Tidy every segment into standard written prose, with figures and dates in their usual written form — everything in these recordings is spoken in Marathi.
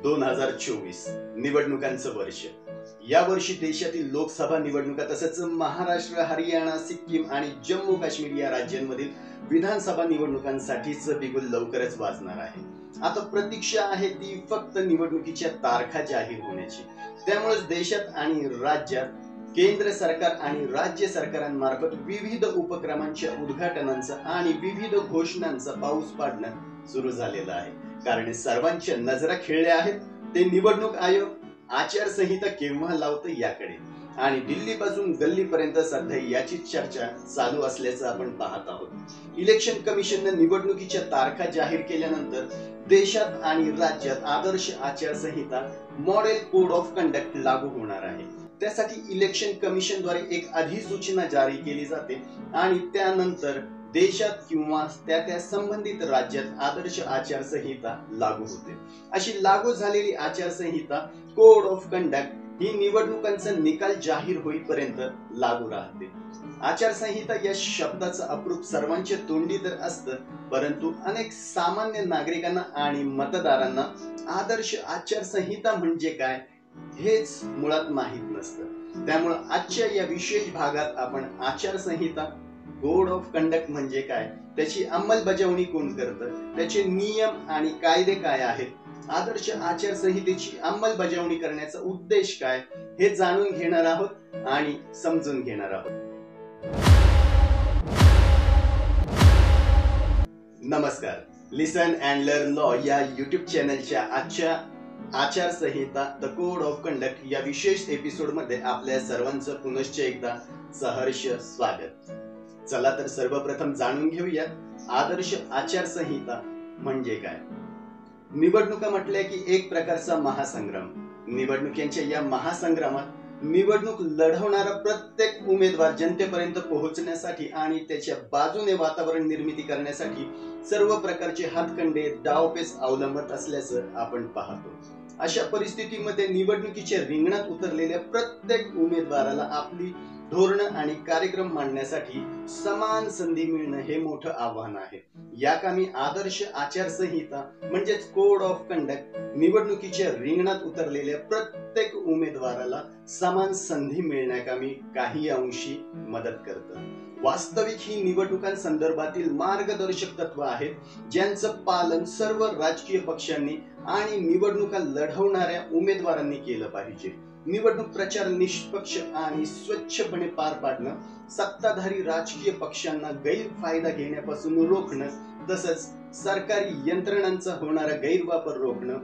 2024 निवडणुकांचं वर्ष। या वर्षी देशातील लोकसभा निवडणुका तसंच महाराष्ट्र, हरियाणा, सिक्कीम आणि जम्मू काश्मीर या राज्यांमधील विधानसभा निवडणुकांसाठीच बिगुल लवकरच वाजणार आहे। आता प्रतीक्षा आहे ती फक्त निवडणुकीच्या तारखा जाहीर होण्याची। त्यामुळे देशात आणि राज्यात केंद्र सरकार आणि राज्य सरकारांमार्फत विविध उपक्रमांच्या उद्घाटनांचा आणि विविध घोषणांचा पाऊस पाडणं सुरू झालेलं आहे। कारण सर्वांच्या नजरा खिळल्या आहेत ते निवडणूक आयोग आचारसंहिता केव्हा लावतं याकडे, आणि दिल्लीपासून गल्लीपर्यंत सध्या याची चर्चा चालू असल्याचं आपण पाहत आहोत। इलेक्शन कमिशनने निवडणुकीच्या तारखा जाहीर केल्यानंतर देशात आणि राज्यात आदर्श आचारसंहिता मॉडेल कोड ऑफ कंडक्ट लागू होणार आहे। त्यासाठी इलेक्शन कमिशनद्वारे एक अधिसूचना जारी केली जाते आणि त्यानंतर देशात किंवा त्या संबंधित राज्यात आदर्श आचारसंहिता लागू होते। अशी लागू झालेली आचारसंहिता कोड ऑफ कंडक्ट ही निवडणुकांचा निकाल जाहीर होईपर्यंत लागू राहते। आचारसंहिता या शब्दाचं अप्रूप सर्वांच्या तोंडी तर असतं, परंतु अनेक सामान्य नागरिकांना आणि मतदारांना आदर्श आचारसंहिता म्हणजे काय हेच मुळात माहीत नसतं। त्यामुळे आजच्या या विशेष भागात आपण आचारसंहिता, कोड ऑफ कंडक्ट म्हणजे काय, त्याची अंमलबजावणी कोण करतं, त्याचे नियम आणि कायदे काय आहेत, आदर्श आचारसंहितेची अंमलबजावणी करण्याचा उद्देश काय, हे जाणून घेणार आहोत आणि समजून घेणार आहोत। नमस्कार, लिसन अँड लर्न लॉ या युट्यूब चॅनलच्या आजच्या आचारसंहिता द कोड ऑफ कंडक्ट या विशेष एपिसोड मध्ये आपल्या सर्वांचं पुनश्च एकदा सहर्ष स्वागत। चला तर सर्वप्रथम जाणून घेऊयात आदर्श आचारसंहिता म्हणजे काय। निवडणुका म्हटल्या की एक प्रकारचा महासंग्राम। निवडणुकांच्या या महासंग्रामात निवडणूक लढवणारा प्रत्येक उमेदवार जनतेपर्यंत पोहोचण्यासाठी आणि त्याच्या बाजूने वातावरण निर्मिती करण्यासाठी सर्व प्रकारचे हातखंडे, डावपेच अवलंबत असल्याचं आपण पाहतो। अशा परिस्थितीमध्ये निवडणुकीच्या रिंगणात उतरलेल्या प्रत्येक उमेदवाराला आपली धोरणं आणि कार्यक्रम मांडण्यासाठी समान संधी मिळणं हे मोठं आव्हान आहे। या कामी आदर्श आचारसंहिता म्हणजेच कोड ऑफ कंडक्ट निवडणुकीच्या रिंगणात उतरलेल्या प्रत्येक उमेदवाराला समान संधी मिळण्याकामी काही अंशी मदत करतं। वास्तविक ही निवडणुकांसंदर्भातील मार्गदर्शक तत्व आहेत, ज्यांचं पालन सर्व राजकीय पक्षांनी आणि निवडणुका लढवणाऱ्या उमेदवारांनी केलं पाहिजे। निवडणूक प्रचार निष्पक्ष आणि स्वच्छपणे पार पाडणं, सत्ताधारी राजकीय पक्षांना गैरफायदा घेण्यापासून रोखणं, तसंच सरकारी यंत्रणांचा होणारा गैरवापर रोखणं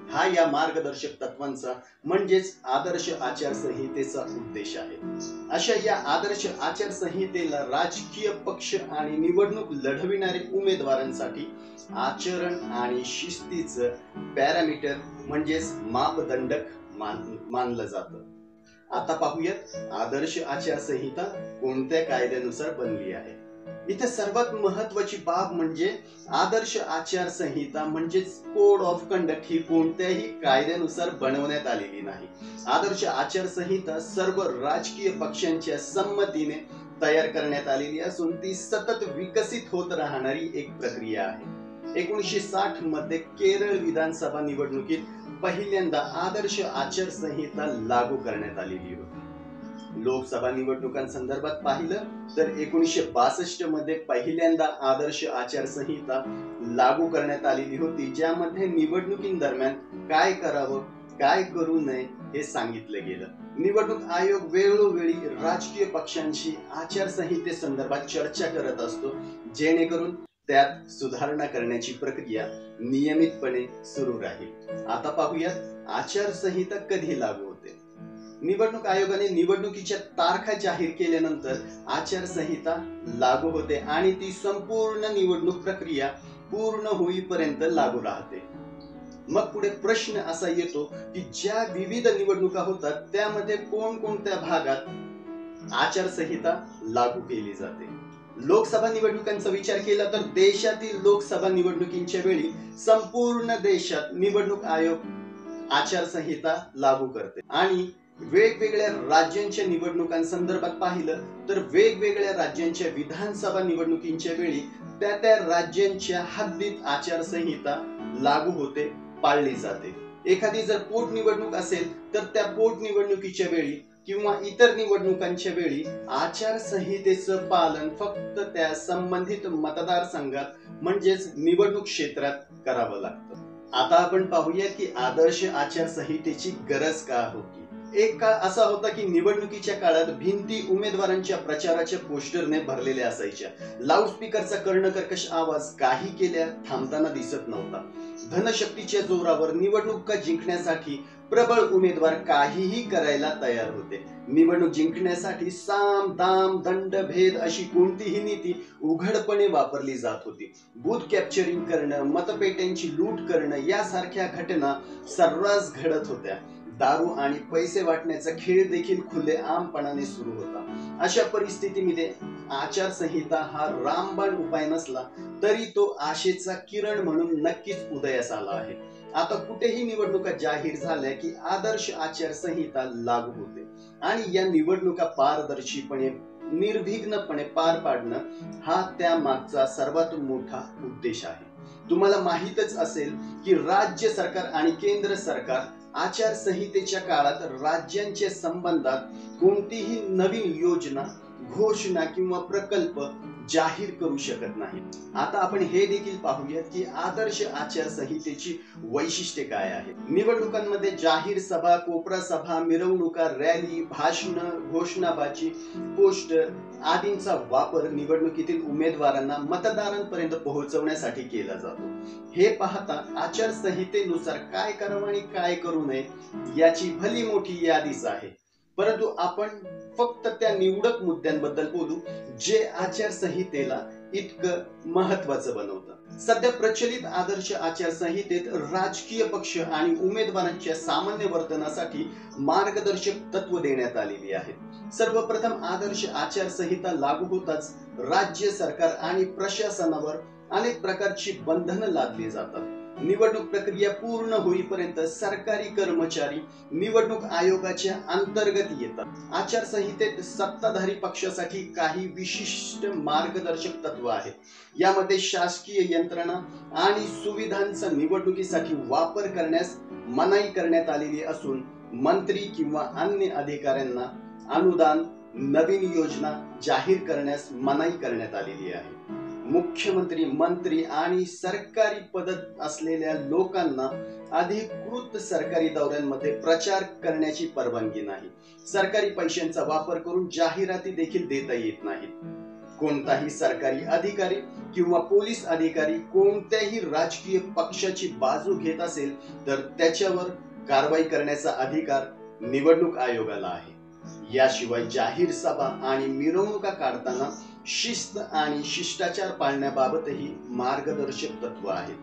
हा या मार्गदर्शक तत्वांचा म्हणजेच आदर्श आचारसंहितेचा उद्देश आहे। अशा या आदर्श आचारसंहितेला राजकीय पक्ष आणि निवडणूक लढविणारे उमेदवारांसाठी आचरण आणि शिस्तीचं पॅरामीटर म्हणजेच मापदंडक मानलं जातं। आता पाहूयात आदर्श आचारसंहिता कोणत्या कायद्यानुसार बनली आहे। इथे सर्वात महत्वाची बाब म्हणजे आदर्श आचारसंहिता म्हणजेच कोड ऑफ कंडक्ट ही कोणत्याही कायद्यानुसार बनवण्यात आलेली नाही। आदर्श आचारसंहिता सर्व राजकीय पक्षांच्या संमतीने तयार करण्यात आलेली असून ती सतत विकसित होत राहणारी एक प्रक्रिया आहे। 1960 मध्ये केरळ विधानसभा निवडणुकीत पहिल्यांदा आदर्श आचारसंहिता लागू करण्यात आलेली होती। लोकसभा निवडणुकांसंदर्भात पाहिलं तर 1962 मध्ये पहिल्यांदा आदर्श आचारसंहिता लागू करण्यात आलेली होती, ज्यामध्ये निवडणुकीदरम्यान काय करावं, काय करू नये हे सांगितलं गेलं। निवडणूक आयोग वेळोवेळी राजकीय पक्षांशी आचारसंहितेसंदर्भात चर्चा करत असतो, जेणेकरून त्यात सुधारणा करण्याची प्रक्रिया नियमितपणे सुरू राहील। आता पाहूयात आचारसंहिता कधी लागू होते। निवडणूक आयोगाने निवडणुकीच्या तारखा जाहीर केल्यानंतर आचारसंहिता लागू होते आणि ती संपूर्ण निवडणूक प्रक्रिया पूर्ण होईपर्यंत लागू राहते। मग पुढे प्रश्न असा येतो की ज्या विविध निवडणुका होतात त्यामध्ये कोणकोणत्या भागात आचारसंहिता लागू केली जाते। लोकसभा निवडणुकांचा विचार केला तर देशातील लोकसभा निवडणुकींच्या वेळी संपूर्ण देशात निवडणूक आयोग आचारसंहिता लागू करते आणि वेगवेगळ्या राज्यांच्या निवडणुकांसंदर्भात पाहिलं तर वेगवेगळ्या राज्यांच्या विधानसभा निवडणुकींच्या वेळी त्या राज्यांच्या हद्दीत आचारसंहिता लागू होते, पाळली जाते। एखादी जर पोटनिवडणूक असेल तर त्या पोटनिवडणुकीच्या वेळी किंवा इतर निवडणुकांच्या वेळी आचारसंहितेचं पालन फक्त त्या संबंधित मतदारसंघात म्हणजेच निवडणूक क्षेत्रात करावं लागतं. आता आपण पाहूया की आदर्श आचारसंहितेची गरज का होती. एक काळ असा होता की निवडणुकीच्या काळात भिंती उमेदवारांच्या प्रचाराच्या पोस्टरने भरलेल्या असायच्या. लाऊडस्पीकरचा कर्णकर्कश आवाज काही केल्या थांबताना दिसत नव्हता. धनशक्तीच्या जोरावर निवडणुका जिंकण्यासाठी प्रबळ उमेदवार काहीही करायला तयार होते. निवडणूक जिंकण्यासाठी साम दाम दंड भेद अशी कोणतीही नीती उघडपणे वापरली जात होती. बूथ कॅप्चरिंग करणं, मतपेट्यांची लूट करणं यासारख्या घटना सर्रास घडत होत्या. दारू आणि पैसे वाटण्याचा खेळ देखील खुलेआमपणाने सुरू होता. अशा परिस्थितीमध्ये आचारसंहिता हा रामबाण उपाय नसला तरी तो आशेचा किरण म्हणून नक्कीच उदयास आला आहे. आता कुठेही निवडणुका जाहीर झाल्या की आदर्श आचारसंहिता लागू होते आणि या निवडणुका पारदर्शीपणे निर्विघ्नपणे पार पाडणं हा त्या मागचा सर्वात मोठा उद्देश आहे. तुम्हाला माहीतच असेल की राज्य सरकार आणि केंद्र सरकार आचारसंहितेच्या काळात राज्यांच्या संबंधात कोणतीही नवीन योजना, घोषणा किंवा प्रकल्प जाहीर करू शकत नाही. आता आपण हे देखील पाहूयात की आदर्श आचारसंहितेची वैशिष्ट्ये काय आहेत. निवडणुकांमध्ये जाहीर सभा, कोपरा सभा, मिरवणुका, रॅली, भाषण, घोषणाबाजी, पोस्टर आदींचा वापर निवडणुकीतील उमेदवारांना मतदारांपर्यंत पोहोचवण्यासाठी केला जातो. हे पाहता आचारसंहितेनुसार काय करावं आणि काय करू नये याची भली मोठी यादीच आहे. परंतु आपण फक्त त्या निवडक मुद्द्यांबद्दल बोलू जे आचारसंहितेला इतकं महत्वाचं बनवतं. सध्या प्रचलित आदर्श आचारसंहितेत राजकीय पक्ष आणि उमेदवारांच्या सामान्य वर्तनासाठी मार्गदर्शक तत्व देण्यात आलेली आहेत. सर्वप्रथम आदर्श आचारसंहिता लागू होताच राज्य सरकार आणि प्रशासनावर अनेक प्रकारची बंधनं लादली जातात. निवडणूक प्रक्रिया पूर्ण होईपर्यंत सरकारी कर्मचारी निवडणूक आयोगाच्या अंतर्गत येतात. आचारसंहितेत सत्ताधारी पक्षासाठी काही विशिष्ट मार्गदर्शक तत्व आहेत. यामध्ये शासकीय यंत्रणा आणि सुविधांचा निवडणुकीसाठी वापर करण्यास मनाई करण्यात आलेली असून मंत्री किंवा अन्य अधिकाऱ्यांना अनुदान, नवीन योजना जाहीर करण्यास मनाई करण्यात आलेली आहे. मुख्यमंत्री, मंत्री आणि सरकारी पद असलेल्या लोकांना अधिकृत सरकारी दौऱ्यांमध्ये प्रचार करण्याची परवानगी नाही. सरकारी पैशांचा वापर करून जाहिराती देखील देता येत नाहीत. कोणताही सरकारी अधिकारी किंवा पोलीस अधिकारी कोणत्याही राजकीय पक्षाची बाजू घेत असेल तर त्याच्यावर कारवाई करण्याचा अधिकार निवडणूक आयोगाला आहे. याशिवाय जाहीर सभा आणि मिरवणुका काढताना शिस्त आणि शिष्टाचार पाळण्याबाबतही मार्गदर्शक तत्व आहेत.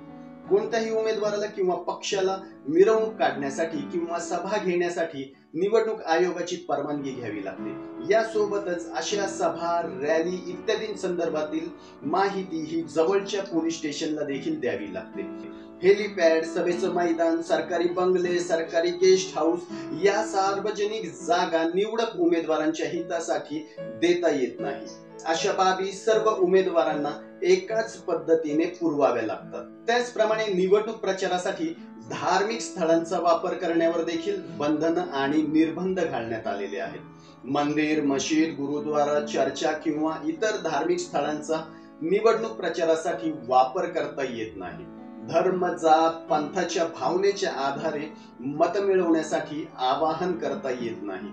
कोणत्याही उमेदवाराला किंवा पक्षाला मिरवणूक काढण्यासाठी किंवा सभा घेण्यासाठी निवडणूक आयोगाची परवानगी घ्यावी लागते. यासोबतच अशा सभा, रॅली इत्यादी संदर्भातील माहिती ही जवळच्या पोलीस स्टेशनला देखील द्यावी लागते. हेलिपॅड, सभेचं मैदान, सरकारी बंगले, सरकारी गेस्ट हाऊस या सार्वजनिक जागा निवडक उमेदवारांच्या हितासाठी देता येत नाही. अशा बाबी सर्व उमेदवारांना एकाच पद्धतीने पुरवाव्या लागतात. त्याचप्रमाणे निवडणूक प्रचारासाठी धार्मिक स्थळांचा वापर करण्यावर देखील बंधनं आणि निर्बंध घालण्यात आलेले आहेत. मंदिर, मशीद, गुरुद्वारा, चर्चा किंवा इतर धार्मिक स्थळांचा निवडणूक प्रचारासाठी वापर करता येत नाही. धर्म, जात, पंथाच्या भावनेच्या आधारे मत मिळवण्यासाठी आवाहन करता येत नाही.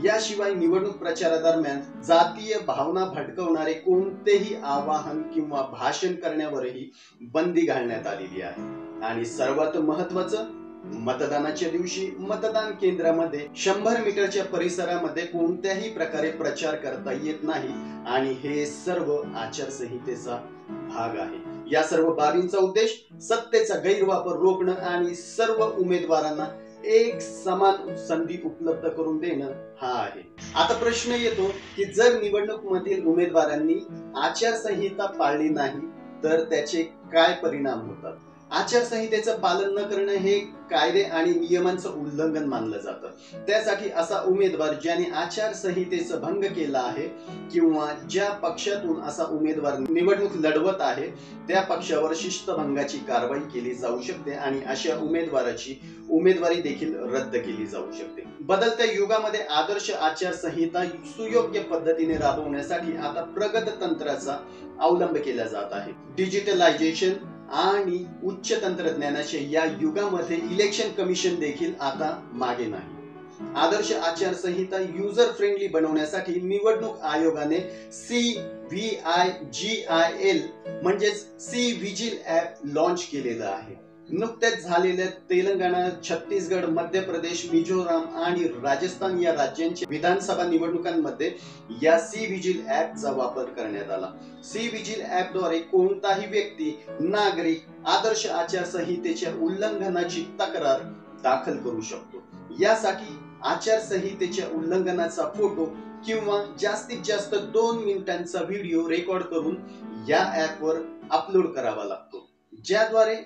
याशिवाय निवडणूक प्रचारादरम्यान जातीय भावना भडकवणारे कोणतेही आवाहन किंवा भाषण करण्यावरही बंदी घालण्यात आलेली आहे. आणि सर्वात महत्त्वाचं, मतदानाच्या दिवशी मतदान केंद्रामध्ये 100 मीटरच्या परिसरामध्ये कोणत्याही प्रकारे प्रचार करता येत नाही आणि हे सर्व आचारसंहितेचा भाग आहे. या सर्व बाबींचा उद्देश सत्तेचा गैरवापर रोखणं आणि सर्व उमेदवारांना एक समान संधी उपलब्ध करून देणं हा आहे. आता प्रश्न येतो की जर निवडणुकीमधील उमेदवारांनी आचारसंहिता पाळली नाही तर त्याचे काय परिणाम होतात. आचारसंहितेचं पालन न करणं हे कायदे आणि नियमांचं उल्लंघन मानलं जातं। त्यासाठी असा उमेदवार ज्याने आचारसंहितेचं भंग केला आहे किंवा ज्या पक्षातून असा उमेदवार निवडणूक लढवत आहे त्या पक्षावर शिस्तभंगाची कारवाई केली जाऊ शकते आणि अशा उमेदवाराची उमेदवारी देखील रद्द केली जाऊ शकते। बदलत्या युगामध्ये आदर्श आचारसंहिता सुयोग्य पद्धतीने राबवण्यासाठी आता प्रगत तंत्राचा अवलंब केला जात आहे। डिजिटलायझेशन आणि उच्च तंत्रज्ञानाच्या या युगामध्ये इलेक्शन कमिशन देखील आता मागे नाही। आदर्श आचारसंहिता युजर फ्रेंडली बनवण्यासाठी निवडणूक आयोगाने CVIGIL म्हणजेच सी व्हिजिल ऍप लॉन्च केलेलं आहे। नुकत्याच झालेल्या तेलंगणा, छत्तीसगड, मध्य प्रदेश, मिझोराम आणि राजस्थान या राज्यांच्या विधानसभा निवडणुकांमध्ये या सी व्हिजिल ऍपचा वापर करण्यात आला। सी व्हिजिल ऍपद्वारे कोणताही व्यक्ती, नागरिक आदर्श आचारसंहितेच्या उल्लंघनाची तक्रार दाखल करू शकतो। यासाठी आचारसंहितेच्या उल्लंघनाचा फोटो किंवा जास्तीत जास्त 2 मिनिटांचा व्हिडिओ रेकॉर्ड करून या ऍपवर अपलोड करावा लागतो, ज्याद्वारे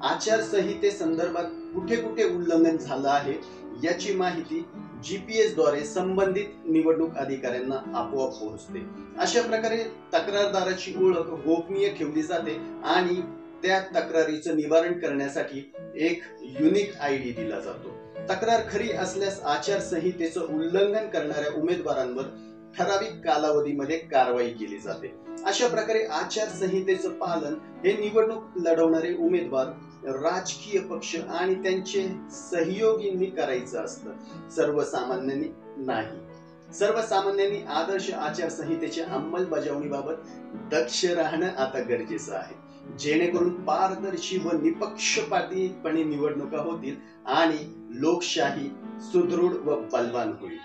आचारसंहितेसंदर्भात कुठे कुठे उल्लंघन झालं आहे याची माहिती GPS द्वारे संबंधित निवडणूक अधिकाऱ्यांना आपोआप पोहोचते। अशा प्रकारे तक्रारदाराची ओळख गोपनीय ठेवली जाते आणि त्या तक्रारीचं निवारण करण्यासाठी एक युनिक ID दिला जातो। तक्रार खरी असल्यास आचारसंहितेचं उल्लंघन करणाऱ्या उमेदवारांवर ठराविक कालावधीमध्ये कारवाई केली जाते। अशा प्रकारे आचारसंहितेचं पालन हे निवडणूक लढवणारे उमेदवार, राजकीय पक्ष आणि त्यांचे सहयोगींनी करायचं असतं, सर्वसामान्यांनी नाही। सर्वसामान्यांनी आदर्श आचारसंहितेच्या अंमलबजावणीबाबत दक्ष राहणं आता गरजेचं आहे, जेणेकरून पारदर्शी व निपक्षपातीपणे निवडणुका होतील आणि लोकशाही सुदृढ व बलवान होईल।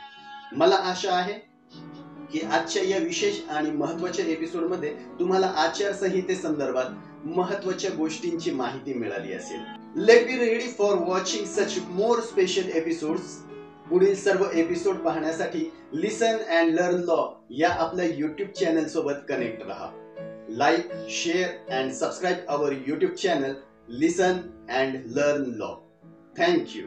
मला आशा आहे की आजच्या या विशेष आणि महत्त्वाच्या एपिसोडमध्ये तुम्हाला आचारसंहितेसंदर्भात महत्त्वाच्या गोष्टींची माहिती मिळाली असेल। Let be ready for watching such more special episodes. पुढील सर्व एपिसोड पाहण्यासाठी लिसन अँड लर्न लॉ या आपल्या YouTube चॅनल सोबत कनेक्ट रहा। Like, share and subscribe our YouTube channel listen and learn law. Thank you.